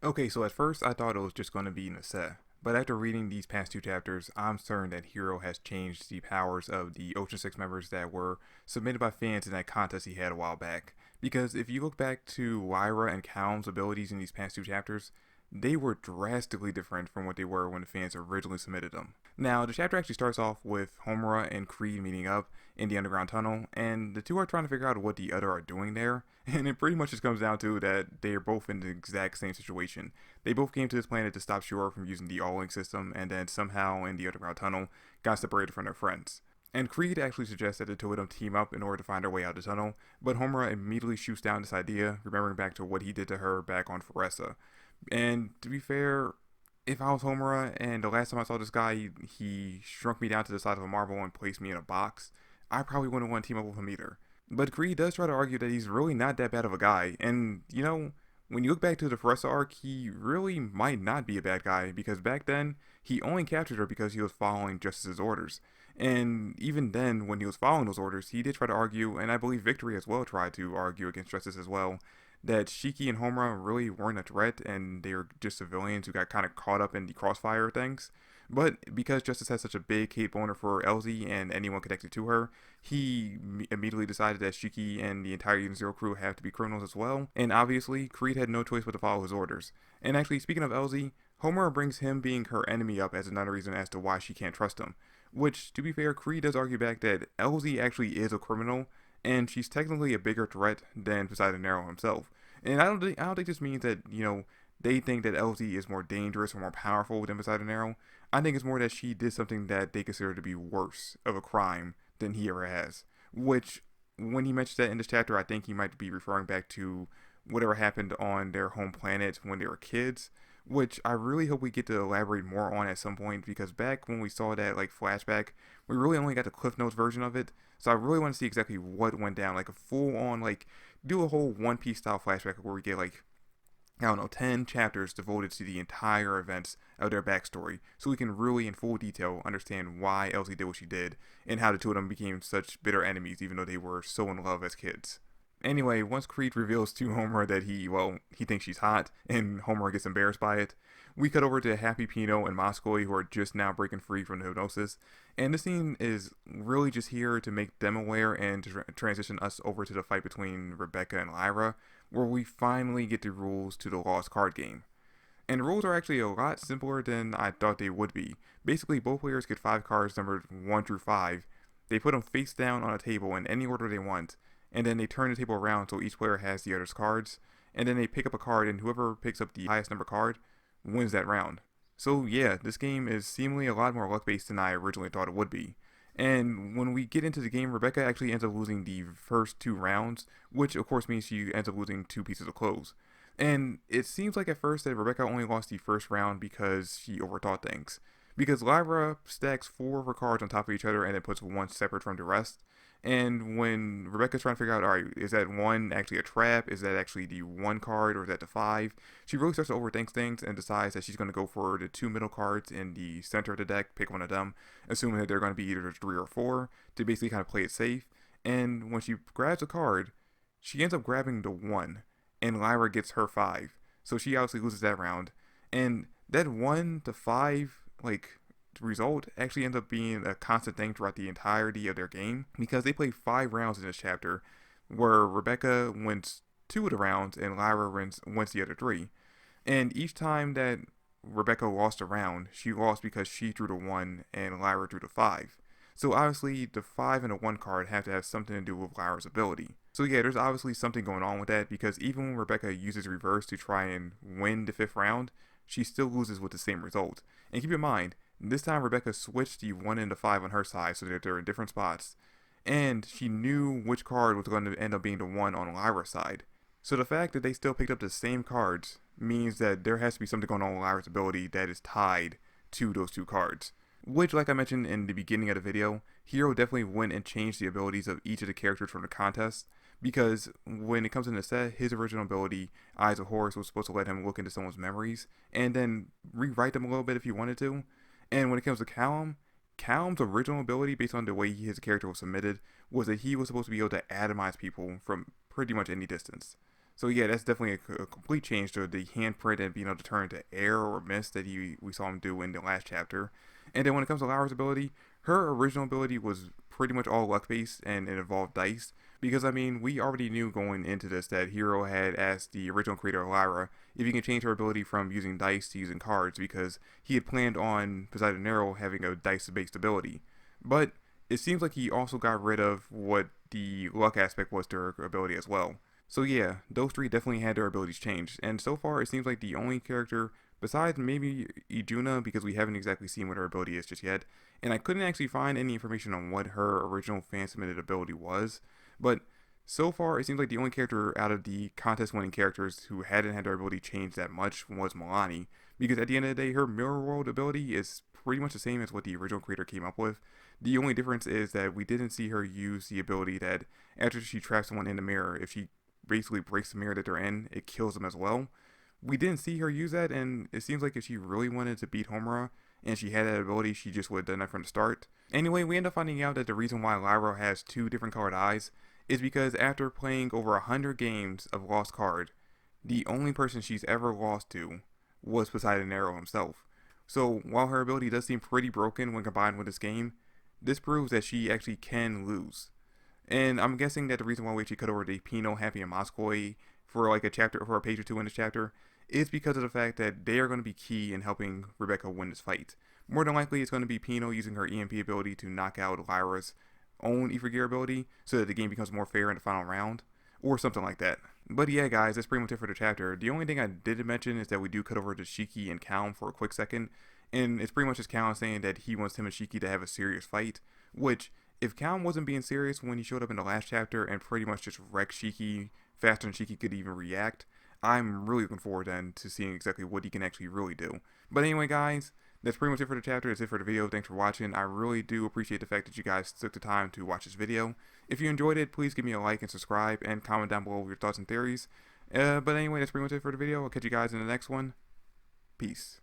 Okay, so at first I thought it was just going to be Nase, but after reading these past two chapters, I'm certain that Hiro has changed the powers of the Ocean 6 members that were submitted by fans in that contest he had a while back. Because if you look back to Lyra and Calum's abilities in these past two chapters, they were drastically different from what they were when the fans originally submitted them. Now, the chapter actually starts off with Homura and Creed meeting up in the underground tunnel, and the two are trying to figure out what the other are doing there, and it pretty much just comes down to that they are both in the exact same situation. They both came to this planet to stop Shura from using the all-link system, and then somehow in the underground tunnel got separated from their friends. And Creed actually suggests that the two of them team up in order to find their way out of the tunnel, but Homura immediately shoots down this idea, remembering back to what he did to her back on Foressa. And to be fair, if I was Homura and the last time I saw this guy, he shrunk me down to the size of a marble and placed me in a box, I probably wouldn't want to team up with him either. But Creed does try to argue that he's really not that bad of a guy, and when you look back to the Foressa arc, he really might not be a bad guy, because back then, he only captured her because he was following Justice's orders. And even then, when he was following those orders, he did try to argue, and I believe Victory as well tried to argue against Justice as well, that Shiki and Homura really weren't a threat and they were just civilians who got kind of caught up in the crossfire things. But because Justice has such a big hate boner for LZ and anyone connected to her, he immediately decided that Shiki and the entire Eden Zero crew have to be criminals as well. And obviously, Creed had no choice but to follow his orders. And actually, speaking of LZ, Homura brings him being her enemy up as another reason as to why she can't trust him. Which, to be fair, Creed does argue back that LZ actually is a criminal, and she's technically a bigger threat than Poseidon Arrow himself. And I don't think this means that they think that LZ is more dangerous or more powerful than Poseidon Arrow. I think it's more that she did something that they consider to be worse of a crime than he ever has. Which, when he mentions that in this chapter, I think he might be referring back to whatever happened on their home planet when they were kids. Which I really hope we get to elaborate more on at some point, because back when we saw that flashback, we really only got the Cliff Notes version of it. So I really want to see exactly what went down, like a full on do a whole One Piece style flashback where we get I don't know, 10 chapters devoted to the entire events of their backstory, so we can really, in full detail, understand why Elsie did what she did, and how the two of them became such bitter enemies, even though they were so in love as kids. Anyway, once Creed reveals to Homer that he thinks she's hot, and Homer gets embarrassed by it, we cut over to Happy Pino and Moskoy, who are just now breaking free from the hypnosis, and this scene is really just here to make them aware and to transition us over to the fight between Rebecca and Lyra, where we finally get the rules to the Lost card game. And the rules are actually a lot simpler than I thought they would be. Basically, both players get 5 cards numbered 1 through 5. They put them face down on a table in any order they want, and then they turn the table around so each player has the other's cards, and then they pick up a card, and whoever picks up the highest number card wins that round. So yeah, this game is seemingly a lot more luck-based than I originally thought it would be. And when we get into the game, Rebecca actually ends up losing the first 2 rounds, which of course means she ends up losing 2 pieces of clothes. And it seems like at first that Rebecca only lost the first round because she overthought things. Because Lyra stacks 4 of her cards on top of each other and then puts one separate from the rest. And when Rebecca's trying to figure out, alright, is that 1 actually a trap? Is that actually the 1 card or is that the 5? She really starts to overthink things and decides that she's going to go for the 2 middle cards in the center of the deck, pick one of them, assuming that they're going to be either 3 or 4, to basically kind of play it safe. And when she grabs a card, she ends up grabbing the 1, and Lyra gets her 5. So she obviously loses that round. And that 1 to 5, result actually ends up being a constant thing throughout the entirety of their game, because they play 5 rounds in this chapter where Rebecca wins 2 of the rounds and Lyra wins the other 3. And each time that Rebecca lost a round, she lost because she drew the 1 and Lyra drew the 5. So obviously the 5 and the 1 card have to have something to do with Lyra's ability. So yeah, there's obviously something going on with that, because even when Rebecca uses reverse to try and win the 5th round, she still loses with the same result. And keep in mind, this time Rebecca switched the 1 and the 5 on her side so that they're in different spots, and she knew which card was going to end up being the 1 on Lyra's side. So the fact that they still picked up the same cards means that there has to be something going on with Lyra's ability that is tied to those 2 cards. Which, like I mentioned in the beginning of the video, Hiro definitely went and changed the abilities of each of the characters from the contest, because when it comes in the set, his original ability, Eyes of Horus, was supposed to let him look into someone's memories and then rewrite them a little bit if he wanted to. And when it comes to Callum's original ability, based on the way his character was submitted, was that he was supposed to be able to atomize people from pretty much any distance. So yeah, that's definitely a complete change to the handprint and being able to turn into air or mist that we saw him do in the last chapter. And then when it comes to Lyra's ability, her original ability was pretty much all luck based and it involved dice. Because I mean, we already knew going into this that Hero had asked the original creator of Lyra if he can change her ability from using dice to using cards because he had planned on Poseidon Arrow having a dice based ability. But it seems like he also got rid of what the luck aspect was to her ability as well. So yeah, those three definitely had their abilities changed, and so far it seems like the only character besides maybe Ijuna, because we haven't exactly seen what her ability is just yet, and I couldn't actually find any information on what her original fan submitted ability was, but so far it seems like the only character out of the contest winning characters who hadn't had their ability changed that much was Milani, because at the end of the day her mirror world ability is pretty much the same as what the original creator came up with. The only difference is that we didn't see her use the ability that after she traps someone in the mirror, if she basically breaks the mirror that they're in, it kills them as well. We didn't see her use that, and it seems like if she really wanted to beat Homura and she had that ability, she just would have done that from the start. Anyway, we end up finding out that the reason why Lyra has two different colored eyes is because after playing over 100 games of Lost Card, the only person she's ever lost to was Poseidon Arrow himself. So while her ability does seem pretty broken when combined with this game, this proves that she actually can lose. And I'm guessing that the reason why we actually cut over to Pino, Happy, and Moskoi for like a chapter, for a page or two in this chapter, is because of the fact that they are going to be key in helping Rebecca win this fight. More than likely, it's going to be Pino using her EMP ability to knock out Lyra's own Ether Gear ability so that the game becomes more fair in the final round, or something like that. But yeah, guys, that's pretty much it for the chapter. The only thing I did mention is that we do cut over to Shiki and Calm for a quick second, and it's pretty much just Calm saying that he wants him and Shiki to have a serious fight, which if Calm wasn't being serious when he showed up in the last chapter and pretty much just wrecked Shiki faster than Shiki could even react, I'm really looking forward then to seeing exactly what he can actually really do. But anyway, guys, that's pretty much it for the chapter. That's it for the video. Thanks for watching. I really do appreciate the fact that you guys took the time to watch this video. If you enjoyed it, please give me a like and subscribe and comment down below your thoughts and theories. But anyway, that's pretty much it for the video. I'll catch you guys in the next one. Peace.